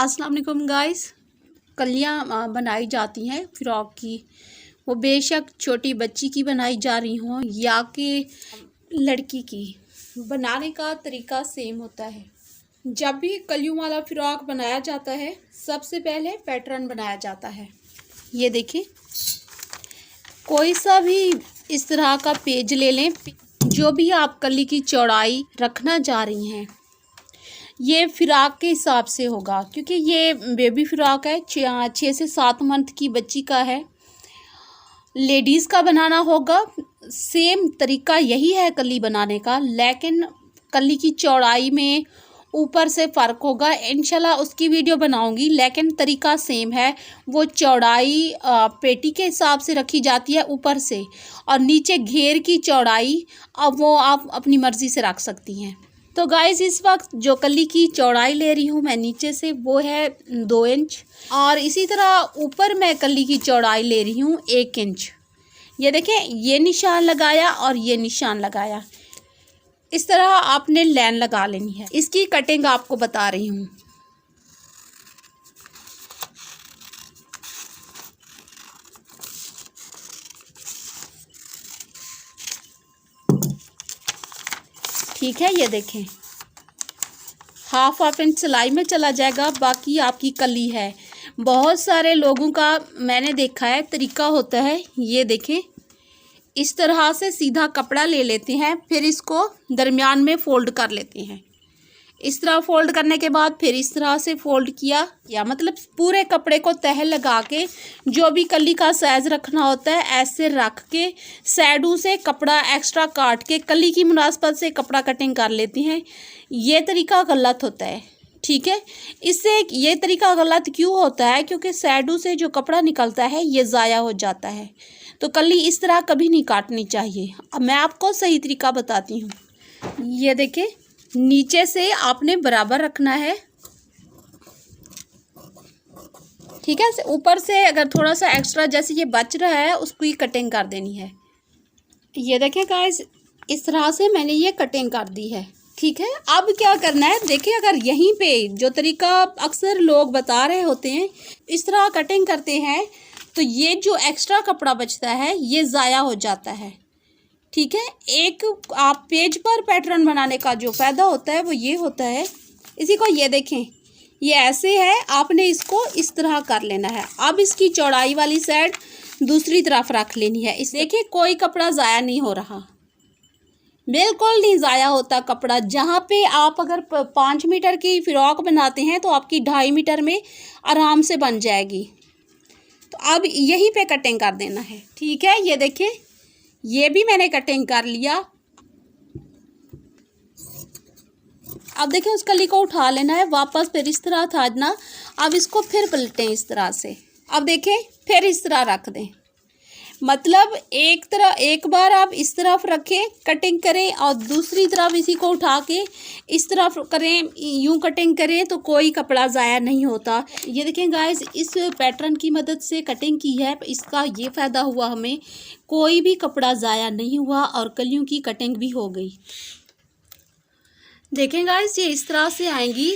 अस्सलाम वालेकुम गाइस। कलियाँ बनाई जाती हैं फ़्रॉक की, वो बेशक छोटी बच्ची की बनाई जा रही हों या कि लड़की की, बनाने का तरीका सेम होता है। जब भी कलियों वाला फ़्रॉक बनाया जाता है सबसे पहले पैटर्न बनाया जाता है। ये देखिए, कोई सा भी इस तरह का पेज ले लें, जो भी आप कली की चौड़ाई रखना चाह रही हैं ये फ़्रॉक के हिसाब से होगा, क्योंकि ये बेबी फ़्रॉक है, 6 से 7 मंथ की बच्ची का है। लेडीज़ का बनाना होगा, सेम तरीका यही है कली बनाने का, लेकिन कली की चौड़ाई में ऊपर से फ़र्क होगा। इंशाल्लाह उसकी वीडियो बनाऊंगी, लेकिन तरीका सेम है। वो चौड़ाई पेटी के हिसाब से रखी जाती है ऊपर से, और नीचे घेर की चौड़ाई अब वो आप अपनी मर्ज़ी से रख सकती हैं। तो गाइस, इस वक्त जो कली की चौड़ाई ले रही हूँ मैं नीचे से, वो है 2 इंच, और इसी तरह ऊपर मैं कली की चौड़ाई ले रही हूँ 1 इंच। ये देखें, ये निशान लगाया और ये निशान लगाया, इस तरह आपने लाइन लगा लेनी है। इसकी कटिंग आपको बता रही हूँ। ठीक है, ये देखें, हाफ इंच सिलाई में चला जाएगा, बाकी आपकी कली है। बहुत सारे लोगों का मैंने देखा है तरीका होता है, ये देखें, इस तरह से सीधा कपड़ा ले लेते हैं, फिर इसको दरमियान में फ़ोल्ड कर लेते हैं। इस तरह फ़ोल्ड करने के बाद फिर इस तरह से फ़ोल्ड किया, या मतलब पूरे कपड़े को तह लगा के जो भी कली का साइज़ रखना होता है ऐसे रख के साइडों से कपड़ा एक्स्ट्रा काट के कली की मुनासबत से कपड़ा कटिंग कर लेते हैं। ये तरीका गलत होता है, ठीक है। इससे ये तरीका गलत क्यों होता है? क्योंकि साइडों से जो कपड़ा निकलता है ये ज़ाया हो जाता है। तो कली इस तरह कभी नहीं काटनी चाहिए। अब मैं आपको सही तरीका बताती हूँ। ये देखें, नीचे से आपने बराबर रखना है, ठीक है। ऊपर से अगर थोड़ा सा एक्स्ट्रा जैसे ये बच रहा है उसको ही कटिंग कर देनी है। ये देखें गाइस, इस तरह से मैंने ये कटिंग कर दी है, ठीक है। अब क्या करना है, देखिए, अगर यहीं पे जो तरीका अक्सर लोग बता रहे होते हैं इस तरह कटिंग करते हैं तो ये जो एक्स्ट्रा कपड़ा बचता है ये ज़ाया हो जाता है, ठीक है। एक आप पेज पर पैटर्न बनाने का जो फ़ायदा होता है वो ये होता है, इसी को ये देखें, ये ऐसे है, आपने इसको इस तरह कर लेना है। अब इसकी चौड़ाई वाली साइड दूसरी तरफ रख लेनी है। इस देखिए, कोई कपड़ा ज़ाया नहीं हो रहा, बिल्कुल नहीं ज़ाया होता कपड़ा। जहाँ पे आप अगर 5 मीटर की फ़्रॉक बनाते हैं तो आपकी 2.5 मीटर में आराम से बन जाएगी। तो अब यहीं पे कटिंग कर देना है, ठीक है। ये देखिए, ये भी मैंने कटिंग कर लिया। अब देखिए, उस कली को उठा लेना है वापस, फिर इस तरह थाजना। अब इसको फिर पलटें इस तरह से। अब देखें, फिर इस तरह रख दें, मतलब एक बार आप इस तरफ रखें कटिंग करें और दूसरी तरफ इसी को उठा के इस तरफ करें, यूं कटिंग करें तो कोई कपड़ा ज़ाया नहीं होता। ये देखें गाइस, इस पैटर्न की मदद से कटिंग की है, इसका ये फ़ायदा हुआ हमें, कोई भी कपड़ा ज़ाया नहीं हुआ और कलियों की कटिंग भी हो गई। देखें गाइस, ये इस तरह से आएंगी।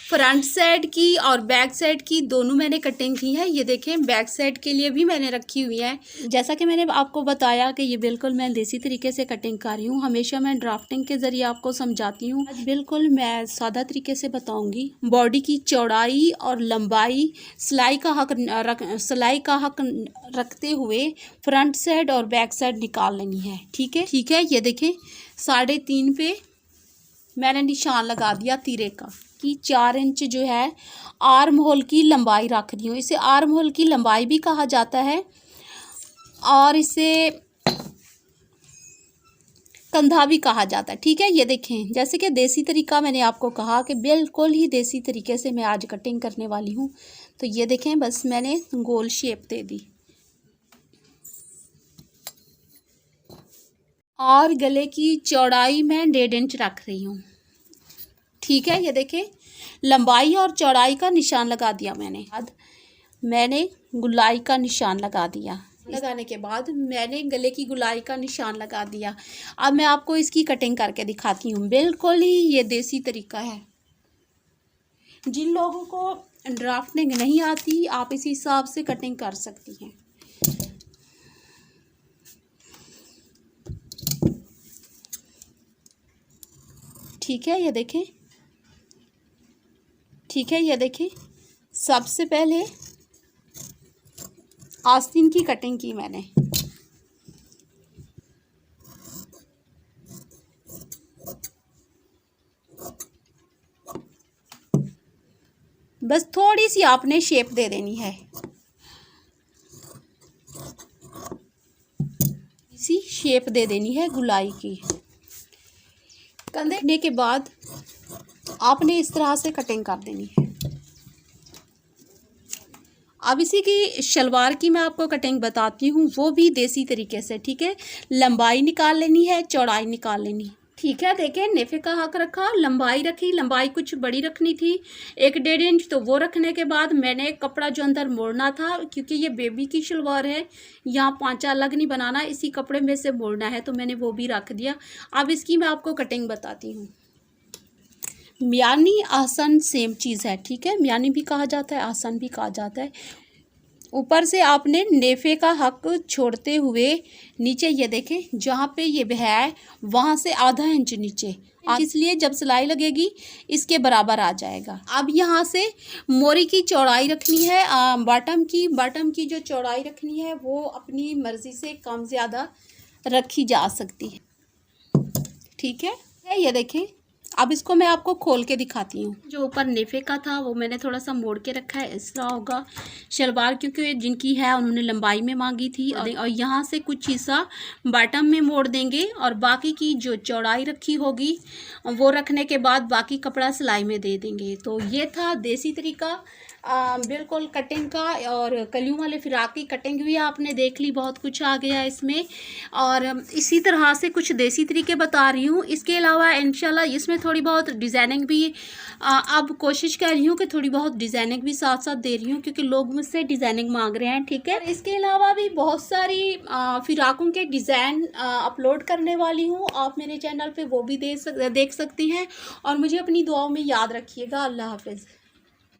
फ्रंट साइड की और बैक साइड की दोनों मैंने कटिंग की है। ये देखें, बैक साइड के लिए भी मैंने रखी हुई है। जैसा कि मैंने आपको बताया कि ये बिल्कुल मैं देसी तरीके से कटिंग कर रही हूँ। हमेशा मैं ड्राफ्टिंग के ज़रिए आपको समझाती हूँ, आज बिल्कुल मैं सादा तरीके से बताऊँगी। बॉडी की चौड़ाई और लंबाई सिलाई का हक रखते हुए फ्रंट साइड और बैक साइड निकाल लेनी है, ठीक है, ठीक है। ये देखें, 3.5 पे मैंने निशान लगा दिया तीरे का, कि 4 इंच जो है आर्म होल की लंबाई रख दी हूँ। इसे आर्म होल की लंबाई भी कहा जाता है और इसे कंधा भी कहा जाता है, ठीक है। ये देखें, जैसे कि देसी तरीका मैंने आपको कहा कि बिल्कुल ही देसी तरीके से मैं आज कटिंग करने वाली हूँ। तो ये देखें, बस मैंने गोल शेप दे दी और गले की चौड़ाई मैं 1.5 इंच रख रही हूँ, ठीक है। ये देखें, लंबाई और चौड़ाई का निशान लगा दिया मैंने गुलाई का निशान लगा दिया। लगाने के बाद मैंने गले की गुलाई का निशान लगा दिया। अब मैं आपको इसकी कटिंग करके दिखाती हूँ। बिल्कुल ही ये देसी तरीका है। जिन लोगों को ड्राफ्टिंग नहीं आती आप इसी हिसाब से कटिंग कर सकती हैं। ठीक है, ये देखें। ठीक है, ये देखें, सबसे पहले आस्तीन की कटिंग की मैंने। बस थोड़ी सी आपने शेप दे देनी है, इसी शेप दे देनी है गुलाई की। कंधे के बाद आपने इस तरह से कटिंग कर देनी है। अब इसी की शलवार की मैं आपको कटिंग बताती हूँ, वो भी देसी तरीके से। ठीक है, लंबाई निकाल लेनी है, चौड़ाई निकाल लेनी। ठीक है, देखें, नेफे का हक रखा, लंबाई रखी, लंबाई कुछ बड़ी रखनी थी 1-1.5 इंच, तो वो रखने के बाद मैंने कपड़ा जो अंदर मोड़ना था, क्योंकि ये बेबी की शलवार है, यहाँ पांचा अलग नहीं बनाना, इसी कपड़े में से मोड़ना है, तो मैंने वो भी रख दिया। अब इसकी मैं आपको कटिंग बताती हूँ। म्यानी आसन सेम चीज़ है। ठीक है, म्यानी भी कहा जाता है, आसन भी कहा जाता है। ऊपर से आपने नेफे का हक छोड़ते हुए नीचे, ये देखें, जहाँ पे ये है वहाँ से आधा इंच नीचे, इसलिए जब सिलाई लगेगी इसके बराबर आ जाएगा। अब यहाँ से मोरी की चौड़ाई रखनी है, बॉटम की जो चौड़ाई रखनी है वो अपनी मर्ज़ी से कम ज़्यादा रखी जा सकती है। ठीक है, ये देखें। अब इसको मैं आपको खोल के दिखाती हूँ। जो ऊपर नेफे का था वो मैंने थोड़ा सा मोड़ के रखा है, इस तरह होगा शलवार, क्योंकि जिनकी है उन्होंने लंबाई में मांगी थी। और यहाँ से कुछ हिस्सा बॉटम में मोड़ देंगे और बाकी की जो चौड़ाई रखी होगी वो रखने के बाद बाकी कपड़ा सिलाई में दे देंगे। तो ये था देसी तरीका बिल्कुल कटिंग का। और कलियों वाले फ़िराक की कटिंग भी आपने देख ली, बहुत कुछ आ गया इसमें। और इसी तरह से कुछ देसी तरीके बता रही हूँ। इसके अलावा इंशाल्लाह इसमें थोड़ी बहुत डिज़ाइनिंग भी अब कोशिश कर रही हूँ कि थोड़ी बहुत डिज़ाइनिंग भी साथ साथ दे रही हूँ, क्योंकि लोग मुझसे डिज़ाइनिंग मांग रहे हैं। ठीक है, इसके अलावा भी बहुत सारी फ़िराकों के डिज़ाइन अपलोड करने वाली हूँ, आप मेरे चैनल पर वो भी देख सकती हैं। और मुझे अपनी दुआओं में याद रखिएगा। अल्लाह हाफ़िज़।